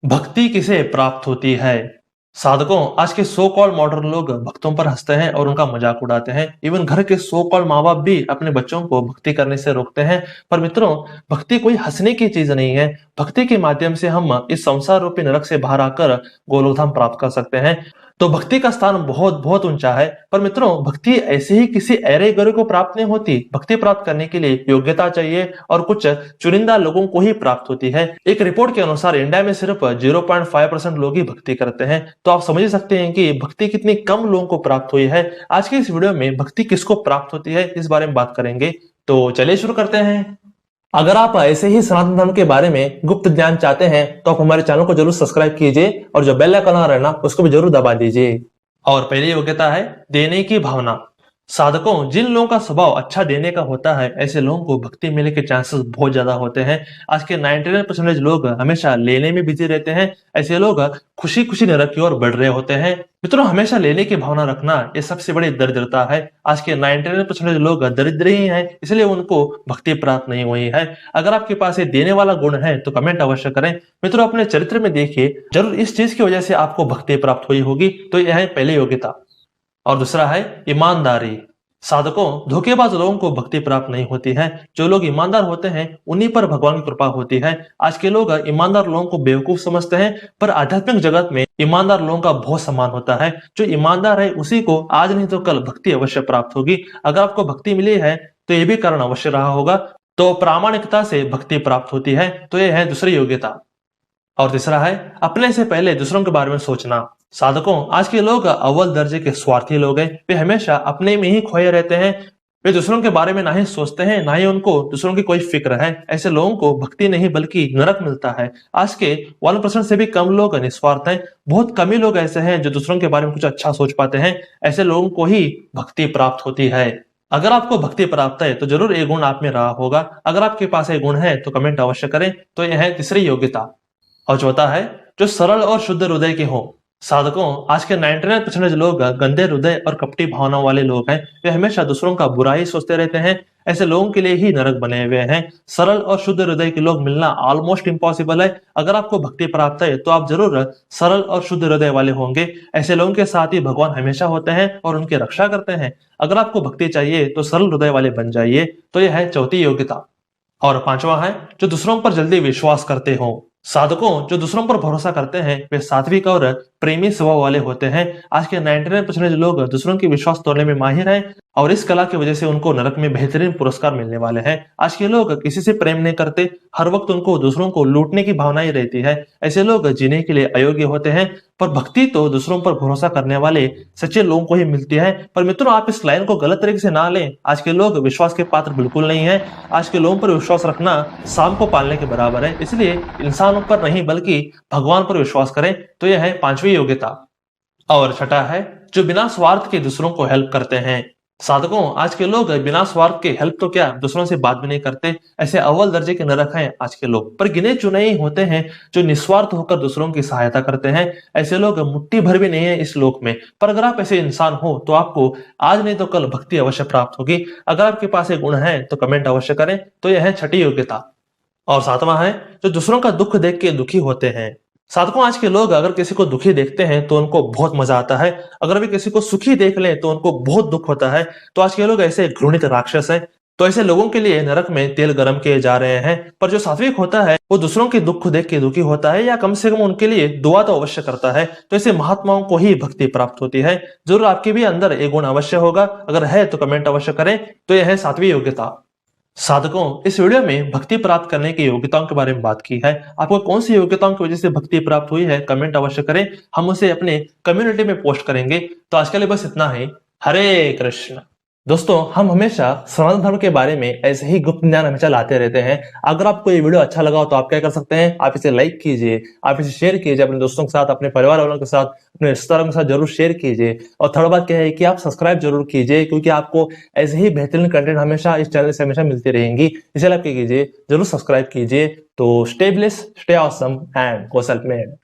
भक्ति किसे प्राप्त होती है? साधकों, आज के सो कॉल्ड मॉडर्न लोग भक्तों पर हंसते हैं और उनका मजाक उड़ाते हैं। इवन घर के सो कॉल्ड माँ बाप भी अपने बच्चों को भक्ति करने से रोकते हैं। पर मित्रों, भक्ति कोई हंसने की चीज नहीं है। भक्ति के माध्यम से हम इस संसार रूपी नरक से बाहर आकर गोलोकधाम प्राप्त कर सकते हैं। तो भक्ति का स्थान बहुत बहुत ऊंचा है। पर मित्रों, भक्ति ऐसे ही किसी ऐरे गरे को प्राप्त नहीं होती। भक्ति प्राप्त करने के लिए योग्यता चाहिए और कुछ चुनिंदा लोगों को ही प्राप्त होती है। एक रिपोर्ट के अनुसार इंडिया में सिर्फ 0.5% लोग ही भक्ति करते हैं। तो आप समझ सकते हैं कि भक्ति कितनी कम लोगों को प्राप्त हुई है। आज की इस वीडियो में भक्ति किसको प्राप्त होती है, इस बारे में बात करेंगे। तो चलिए शुरू करते हैं। अगर आप ऐसे ही सनातन धर्म के बारे में गुप्त ज्ञान चाहते हैं तो आप हमारे चैनल को जरूर सब्सक्राइब कीजिए और जो बेल आइकन आ रहा है ना, उसको भी जरूर दबा दीजिए। और पहली योग्यता है देने की भावना। साधकों, जिन लोगों का स्वभाव अच्छा देने का होता है, ऐसे लोगों को भक्ति मिलने के चांसेस बहुत ज्यादा होते हैं। आज के 99% लोग हमेशा लेने में बिजी रहते हैं। ऐसे लोग खुशी खुशी नरक की ओर बढ़ रहे होते हैं। मित्रों, हमेशा लेने की भावना रखना ये सबसे बड़ी दरिद्रता है। आज के 99% लोग दरिद्र ही हैं, इसलिए उनको भक्ति प्राप्त नहीं हुई है। अगर आपके पास ये देने वाला गुण है तो कमेंट अवश्य करें। मित्रों, अपने चरित्र में देखिए, जरूर इस चीज की वजह से आपको भक्ति प्राप्त हुई होगी। तो यह है पहली योग्यता। और दूसरा है ईमानदारी। साधकों, धोखेबाज लोगों को भक्ति प्राप्त नहीं होती है। जो लोग ईमानदार होते हैं उन्हीं पर भगवान की कृपा होती है। आज के लोग ईमानदार लोगों को बेवकूफ समझते हैं, पर आध्यात्मिक जगत में ईमानदार लोगों का बहुत सम्मान होता है। जो ईमानदार है उसी को आज नहीं तो कल भक्ति अवश्य प्राप्त होगी। अगर आपको भक्ति मिली है तो ये भी कारण अवश्य रहा होगा। तो प्रामाणिकता से भक्ति प्राप्त होती है। तो यह है दूसरी योग्यता। और तीसरा है अपने से पहले दूसरों के बारे में सोचना। साधकों, आज के लोग अव्वल दर्जे के स्वार्थी लोग हैं। वे हमेशा अपने में ही खोए रहते हैं। वे दूसरों के बारे में ना ही सोचते हैं, ना ही उनको दूसरों की कोई फिक्र है। ऐसे लोगों को भक्ति नहीं बल्कि नरक मिलता है। आज के 1% से भी कम लोग निस्वार्थ हैं। बहुत कम ही लोग ऐसे हैं जो दूसरों के बारे में कुछ अच्छा सोच पाते हैं। ऐसे लोगों को ही भक्ति प्राप्त होती है। अगर आपको भक्ति प्राप्त है तो जरूर ये गुण आप में रहा होगा। अगर आपके पास ये गुण है तो कमेंट अवश्य करें। तो यह है तीसरी योग्यता। और चौथा है जो सरल और शुद्ध हृदय के हो। साधकों, आज के 99% लोग गंदे हृदय और कपटी भावनाओं वाले लोग हैं। वे हमेशा दूसरों का बुरा ही सोचते रहते हैं। ऐसे लोगों के लिए ही नरक बने हुए हैं। सरल और शुद्ध हृदय के लोग मिलना ऑलमोस्ट इम्पॉसिबल है। अगर आपको भक्ति प्राप्त है तो आप जरूर सरल और शुद्ध हृदय वाले होंगे। ऐसे लोगों के साथ ही भगवान हमेशा होते हैं और उनकी रक्षा करते हैं। अगर आपको भक्ति चाहिए तो सरल हृदय वाले बन जाइए। तो यह है चौथी योग्यता। और पांचवा है जो दूसरों पर जल्दी विश्वास करते हो। साधकों, जो दूसरों पर भरोसा करते हैं वे सात्विक और प्रेमी स्वभाव वाले होते हैं। आज के 99% लोग दूसरों के विश्वास तोड़ने में माहिर हैं और इस कला की वजह से उनको नरक में बेहतरीन पुरस्कार मिलने वाले हैं। आज के लोग किसी से प्रेम नहीं करते, हर वक्त उनको दूसरों को लूटने की भावना ही रहती है। ऐसे लोग जीने के लिए अयोग्य होते हैं। पर भक्ति तो दूसरों पर भरोसा करने वाले सच्चे लोगों को ही मिलती है। पर मित्रों, आप इस लाइन को गलत तरीके से ना लें। आज के लोग विश्वास के पात्र बिल्कुल नहीं है। आज के लोगों पर विश्वास रखना सांप को पालने के बराबर है। इसलिए इंसानों पर नहीं बल्कि भगवान पर विश्वास करें। तो यह है पांचवी योग्यता। और छठा है जो बिना स्वार्थ के दूसरों को हेल्प करते हैं। साधकों, आज के लोग बिना स्वार्थ के हेल्प तो क्या दूसरों से बात भी नहीं करते। ऐसे अव्वल दर्जे के नरक हैं आज के लोग। पर गिने चुने ही होते हैं जो निस्वार्थ होकर दूसरों की सहायता करते हैं। ऐसे लोग मुट्ठी भर भी नहीं है इस लोक में। पर अगर आप ऐसे इंसान हो तो आपको आज नहीं तो कल भक्ति अवश्य प्राप्त होगी। अगर आपके पास ये गुण है तो कमेंट अवश्य करें। तो यह है छठी योग्यता। और सातवां है जो दूसरों का दुख देख के दुखी होते हैं। साधकों, आज के लोग अगर किसी को दुखी देखते हैं तो उनको बहुत मजा आता है। अगर वे किसी को सुखी देख लें तो उनको बहुत दुख होता है। तो आज के लोग ऐसे घृणित राक्षस हैं। तो ऐसे लोगों के लिए नरक में तेल गर्म किए जा रहे हैं। पर जो सात्विक होता है वो दूसरों के दुख को देख के दुखी होता है, या कम से कम उनके लिए दुआ तो अवश्य करता है। तो ऐसे महात्माओं को ही भक्ति प्राप्त होती है। जरूर आपके भी अंदर एक गुण अवश्य होगा। अगर है तो कमेंट अवश्य करें। तो यह है सातवीं योग्यता। साधकों, इस वीडियो में भक्ति प्राप्त करने की योग्यताओं के बारे में बात की है। आपको कौन सी योग्यताओं की वजह से भक्ति प्राप्त हुई है, कमेंट अवश्य करें। हम उसे अपने कम्युनिटी में पोस्ट करेंगे। तो आज के लिए बस इतना ही। हरे कृष्ण। दोस्तों, हम हमेशा सनातन धर्म के बारे में ऐसे ही गुप्त ज्ञान हमेशा लाते रहते हैं। अगर आपको ये वीडियो अच्छा लगा हो तो आप क्या कर सकते हैं, आप इसे लाइक कीजिए, आप इसे शेयर कीजिए अपने दोस्तों के साथ, अपने परिवार वालों के साथ, अपने रिश्तेदारों के साथ जरूर शेयर कीजिए। और थर्ड बात क्या है कि आप सब्सक्राइब जरूर कीजिए, क्योंकि आपको ऐसे ही बेहतरीन कंटेंट हमेशा इस चैनल से हमेशा मिलती रहेंगी। इसलिए आप क्या कीजिए, जरूर सब्सक्राइब कीजिए। तो stay blessed, stay awesome and go self made.